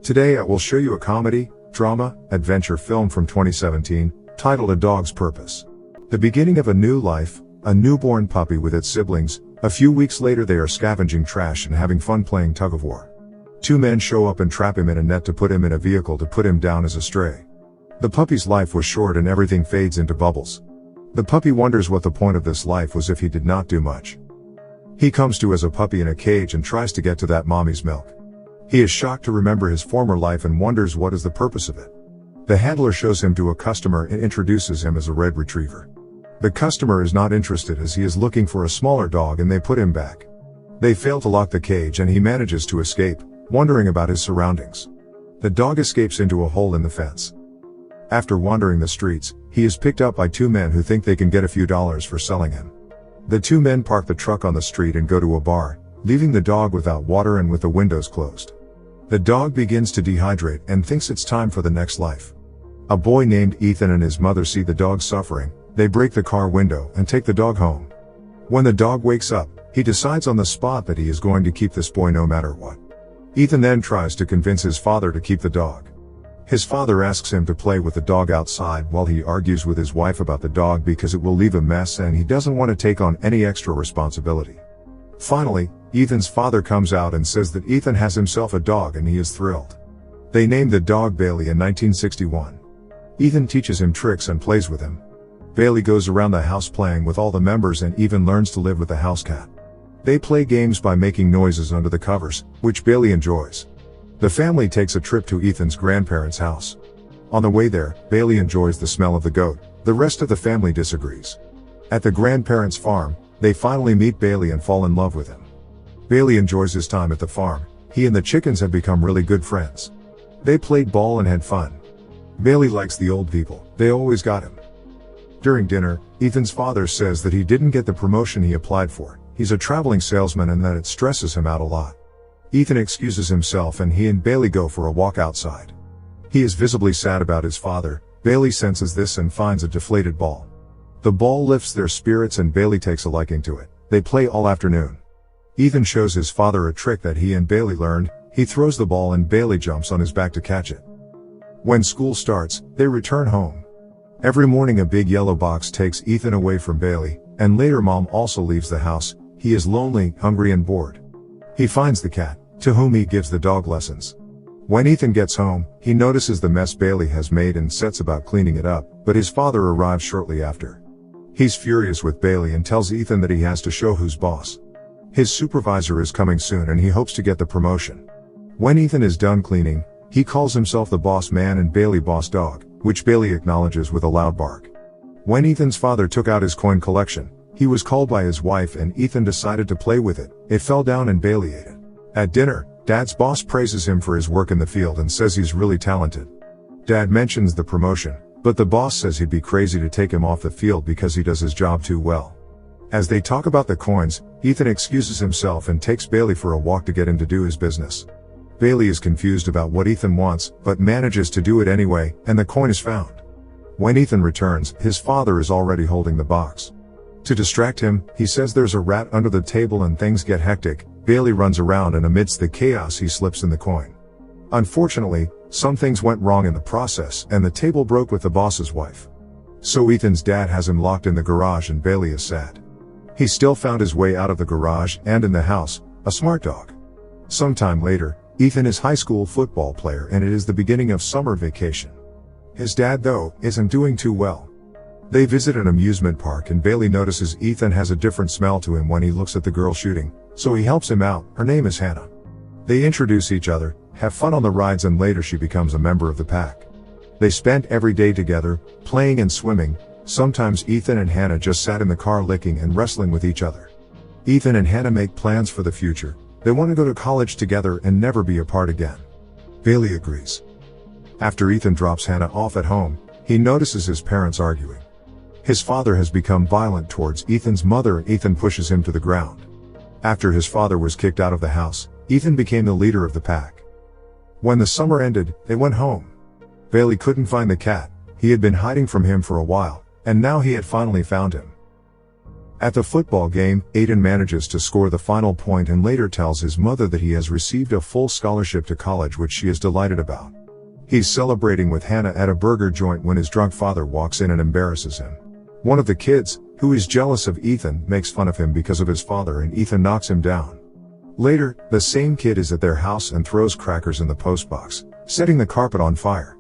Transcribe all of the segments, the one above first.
Today I will show you a comedy, drama, adventure film from 2017, titled A Dog's Purpose. The beginning of a new life, a newborn puppy with its siblings. A few weeks later they are scavenging trash and having fun playing tug-of-war. Two men show up and trap him in a net to put him in a vehicle to put him down as a stray. The puppy's life was short and everything fades into bubbles. The puppy wonders what the point of this life was if he did not do much. He comes to as a puppy in a cage and tries to get to that mommy's milk. He is shocked to remember his former life and wonders what is the purpose of it. The handler shows him to a customer and introduces him as a red retriever. The customer is not interested as he is looking for a smaller dog and they put him back. They fail to lock the cage and he manages to escape, wondering about his surroundings. The dog escapes into a hole in the fence. After wandering the streets, he is picked up by two men who think they can get a few dollars for selling him. The two men park the truck on the street and go to a bar, leaving the dog without water and with the windows closed. The dog begins to dehydrate and thinks it's time for the next life. A boy named Ethan and his mother see the dog suffering. They break the car window and take the dog home. When the dog wakes up, he decides on the spot that he is going to keep this boy no matter what. Ethan then tries to convince his father to keep the dog. His father asks him to play with the dog outside while he argues with his wife about the dog because it will leave a mess and he doesn't want to take on any extra responsibility. Finally, Ethan's father comes out and says that Ethan has himself a dog and he is thrilled. They named the dog Bailey in 1961. Ethan teaches him tricks and plays with him. Bailey goes around the house playing with all the members and even learns to live with the house cat. They play games by making noises under the covers, which Bailey enjoys. The family takes a trip to Ethan's grandparents' house. On the way there, Bailey enjoys the smell of the goat. The rest of the family disagrees. At the grandparents' farm, they finally meet Bailey and fall in love with him. Bailey enjoys his time at the farm. He and the chickens have become really good friends. They played ball and had fun. Bailey likes the old people. They always got him. During dinner, Ethan's father says that he didn't get the promotion he applied for. He's a traveling salesman and that it stresses him out a lot. Ethan excuses himself and he and Bailey go for a walk outside. He is visibly sad about his father. Bailey senses this and finds a deflated ball. The ball lifts their spirits and Bailey takes a liking to it. They play all afternoon. Ethan shows his father a trick that he and Bailey learned. He throws the ball and Bailey jumps on his back to catch it. When school starts, they return home. Every morning a big yellow box takes Ethan away from Bailey, and later Mom also leaves the house. He is lonely, hungry and bored. He finds the cat, to whom he gives the dog lessons. When Ethan gets home, he notices the mess Bailey has made and sets about cleaning it up, but his father arrives shortly after. He's furious with Bailey and tells Ethan that he has to show who's boss. His supervisor is coming soon and he hopes to get the promotion. When Ethan is done cleaning, he calls himself the boss man and Bailey boss dog, which Bailey acknowledges with a loud bark. When Ethan's father took out his coin collection, he was called by his wife and Ethan decided to play with it. It fell down and Bailey ate it. At dinner, Dad's boss praises him for his work in the field and says he's really talented. Dad mentions the promotion, but the boss says he'd be crazy to take him off the field because he does his job too well. As they talk about the coins, Ethan excuses himself and takes Bailey for a walk to get him to do his business. Bailey is confused about what Ethan wants, but manages to do it anyway, and the coin is found. When Ethan returns, his father is already holding the box. To distract him, he says there's a rat under the table and things get hectic. Bailey runs around and amidst the chaos he slips in the coin. Unfortunately, some things went wrong in the process and the table broke with the boss's wife. So Ethan's dad has him locked in the garage and Bailey is sad. He still found his way out of the garage and in the house, a smart dog. Sometime later, Ethan is high school football player and it is the beginning of summer vacation. His dad, though, isn't doing too well. They visit an amusement park and Bailey notices Ethan has a different smell to him when he looks at the girl shooting, so he helps him out. Her name is Hannah. They introduce each other, have fun on the rides and later she becomes a member of the pack. They spent every day together, playing and swimming. Sometimes Ethan and Hannah just sat in the car licking and wrestling with each other. Ethan and Hannah make plans for the future. They want to go to college together and never be apart again. Bailey agrees. After Ethan drops Hannah off at home, he notices his parents arguing. His father has become violent towards Ethan's mother and Ethan pushes him to the ground. After his father was kicked out of the house, Ethan became the leader of the pack. When the summer ended, they went home. Bailey couldn't find the cat. He had been hiding from him for a while, and now he had finally found him. At the football game, Ethan manages to score the final point and later tells his mother that he has received a full scholarship to college, which she is delighted about. He's celebrating with Hannah at a burger joint when his drunk father walks in and embarrasses him. One of the kids, who is jealous of Ethan, makes fun of him because of his father and Ethan knocks him down. Later, the same kid is at their house and throws crackers in the postbox, setting the carpet on fire.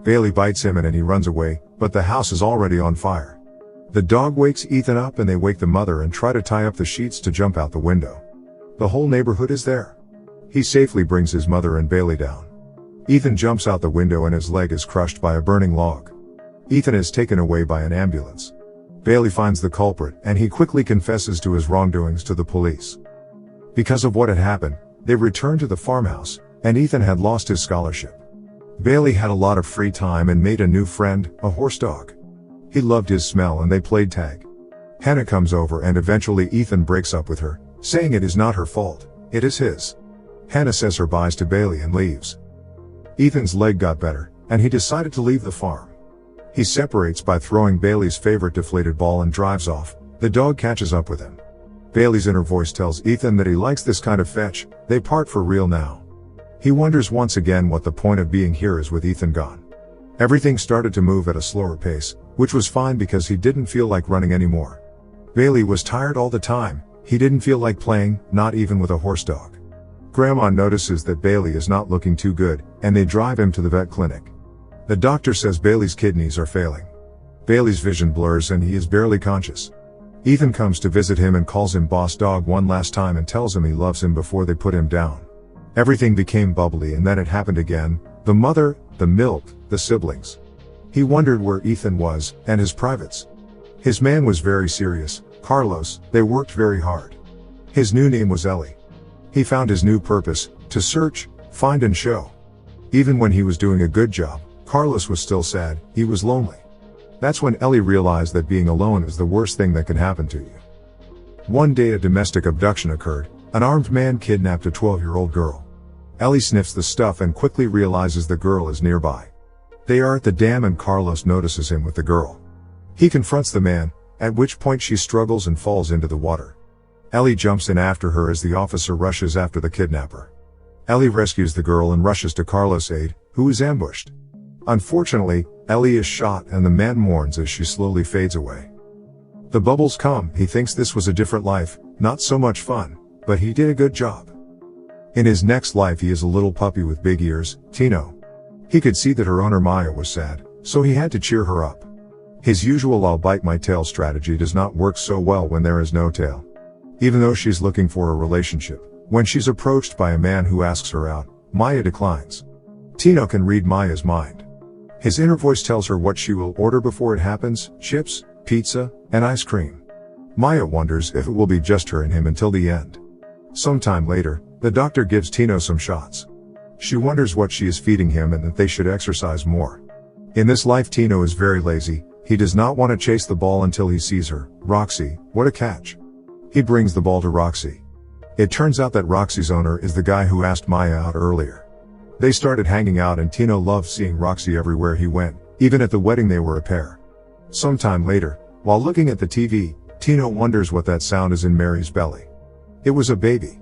Bailey bites him and he runs away, but the house is already on fire. The dog wakes Ethan up and they wake the mother and try to tie up the sheets to jump out the window. The whole neighborhood is there. He safely brings his mother and Bailey down. Ethan jumps out the window and his leg is crushed by a burning log. Ethan is taken away by an ambulance. Bailey finds the culprit and he quickly confesses to his wrongdoings to the police. Because of what had happened, they returned to the farmhouse, and Ethan had lost his scholarship. Bailey had a lot of free time and made a new friend, a horse dog. He loved his smell and they played tag. Hannah comes over and eventually Ethan breaks up with her, saying it is not her fault, it is his. Hannah says her byes to Bailey and leaves. Ethan's leg got better, and he decided to leave the farm. He separates by throwing Bailey's favorite deflated ball and drives off. The dog catches up with him. Bailey's inner voice tells Ethan that he likes this kind of fetch. They part for real now. He wonders once again what the point of being here is with Ethan gone. Everything started to move at a slower pace, which was fine because he didn't feel like running anymore. Bailey was tired all the time. He didn't feel like playing, not even with a horse dog. Grandma notices that Bailey is not looking too good, and they drive him to the vet clinic. The doctor says Bailey's kidneys are failing. Bailey's vision blurs and he is barely conscious. Ethan comes to visit him and calls him boss dog one last time and tells him he loves him before they put him down. Everything became bubbly and then it happened again. The mother, the milk, the siblings. He wondered where Ethan was, and his privates. His man was very serious, Carlos. They worked very hard. His new name was Ellie. He found his new purpose, to search, find and show. Even when he was doing a good job, Carlos was still sad, he was lonely. That's when Ellie realized that being alone is the worst thing that can happen to you. One day a domestic abduction occurred. An armed man kidnapped a 12-year-old girl. Ellie sniffs the stuff and quickly realizes the girl is nearby. They are at the dam and Carlos notices him with the girl. He confronts the man, at which point she struggles and falls into the water. Ellie jumps in after her as the officer rushes after the kidnapper. Ellie rescues the girl and rushes to Carlos' aid, who is ambushed. Unfortunately, Ellie is shot and the man mourns as she slowly fades away. The bubbles come. He thinks this was a different life, not so much fun, but he did a good job. In his next life he is a little puppy with big ears, Tino. He could see that her owner Maya was sad, so he had to cheer her up. His usual I'll bite my tail strategy does not work so well when there is no tail. Even though she's looking for a relationship, when she's approached by a man who asks her out, Maya declines. Tino can read Maya's mind. His inner voice tells her what she will order before it happens: chips, pizza, and ice cream. Maya wonders if it will be just her and him until the end. Sometime later, the doctor gives Tino some shots. She wonders what she is feeding him and that they should exercise more. In this life Tino is very lazy. He does not want to chase the ball until he sees her. Roxy, what a catch. He brings the ball to Roxy. It turns out that Roxy's owner is the guy who asked Maya out earlier. They started hanging out and Tino loved seeing Roxy everywhere he went. Even at the wedding they were a pair. Sometime later, while looking at the TV, Tino wonders what that sound is in Mary's belly. It was a baby.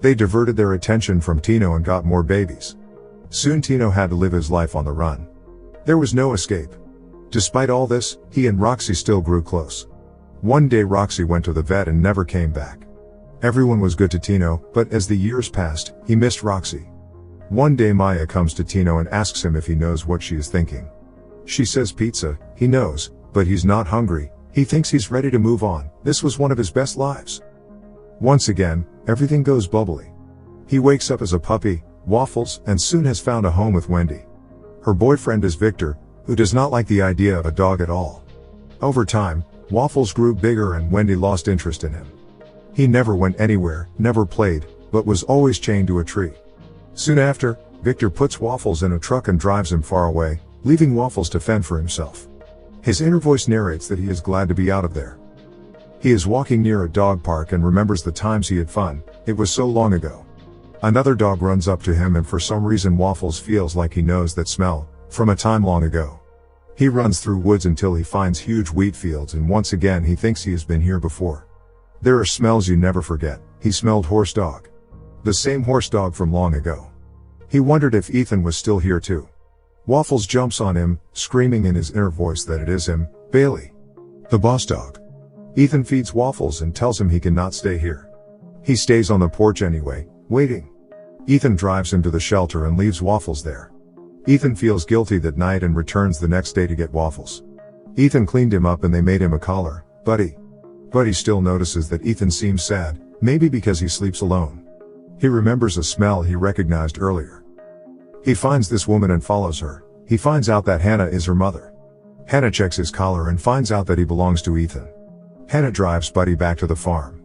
They diverted their attention from Tino and got more babies. Soon Tino had to live his life on the run. There was no escape. Despite all this, he and Roxy still grew close. One day Roxy went to the vet and never came back. Everyone was good to Tino, but as the years passed, he missed Roxy. One day Maya comes to Tino and asks him if he knows what she is thinking. She says pizza. He knows, but he's not hungry. He thinks he's ready to move on. This was one of his best lives. Once again, everything goes bubbly. He wakes up as a puppy, Waffles, and soon has found a home with Wendy. Her boyfriend is Victor, who does not like the idea of a dog at all. Over time, Waffles grew bigger and Wendy lost interest in him. He never went anywhere, never played, but was always chained to a tree. Soon after, Victor puts Waffles in a truck and drives him far away, leaving Waffles to fend for himself. His inner voice narrates that he is glad to be out of there. He is walking near a dog park and remembers the times he had fun. It was so long ago. Another dog runs up to him and for some reason Waffles feels like he knows that smell, from a time long ago. He runs through woods until he finds huge wheat fields and once again he thinks he has been here before. There are smells you never forget. He smelled horse dog. The same horse dog from long ago. He wondered if Ethan was still here too. Waffles jumps on him, screaming in his inner voice that it is him, Bailey, the boss dog. Ethan feeds Waffles and tells him he cannot stay here. He stays on the porch anyway, waiting. Ethan drives him to the shelter and leaves Waffles there. Ethan feels guilty that night and returns the next day to get Waffles. Ethan cleaned him up and they made him a collar, Buddy. Buddy still notices that Ethan seems sad, maybe because he sleeps alone. He remembers a smell he recognized earlier. He finds this woman and follows her. He finds out that Hannah is her mother. Hannah checks his collar and finds out that he belongs to Ethan. Hannah drives Buddy back to the farm.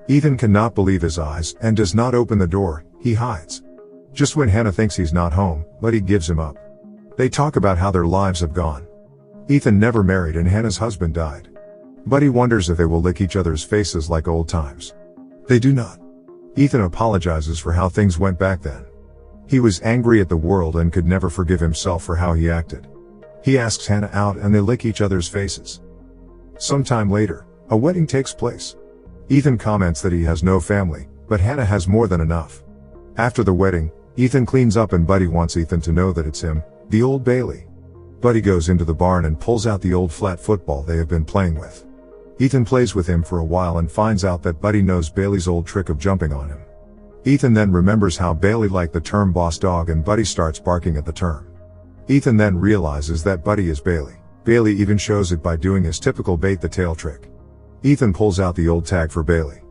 Ethan cannot believe his eyes and does not open the door. He hides. Just when Hannah thinks he's not home, Buddy gives him up. They talk about how their lives have gone. Ethan never married and Hannah's husband died. Buddy wonders if they will lick each other's faces like old times. They do not. Ethan apologizes for how things went back then. He was angry at the world and could never forgive himself for how he acted. He asks Hannah out and they lick each other's faces. Sometime later, a wedding takes place. Ethan comments that he has no family, but Hannah has more than enough. After the wedding, Ethan cleans up and Buddy wants Ethan to know that it's him, the old Bailey. Buddy goes into the barn and pulls out the old flat football they have been playing with. Ethan plays with him for a while and finds out that Buddy knows Bailey's old trick of jumping on him. Ethan then remembers how Bailey liked the term boss dog and Buddy starts barking at the term. Ethan then realizes that Buddy is Bailey. Bailey even shows it by doing his typical bait the tail trick. Ethan pulls out the old tag for Bailey.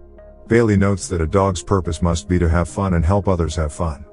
Bailey notes that a dog's purpose must be to have fun and help others have fun.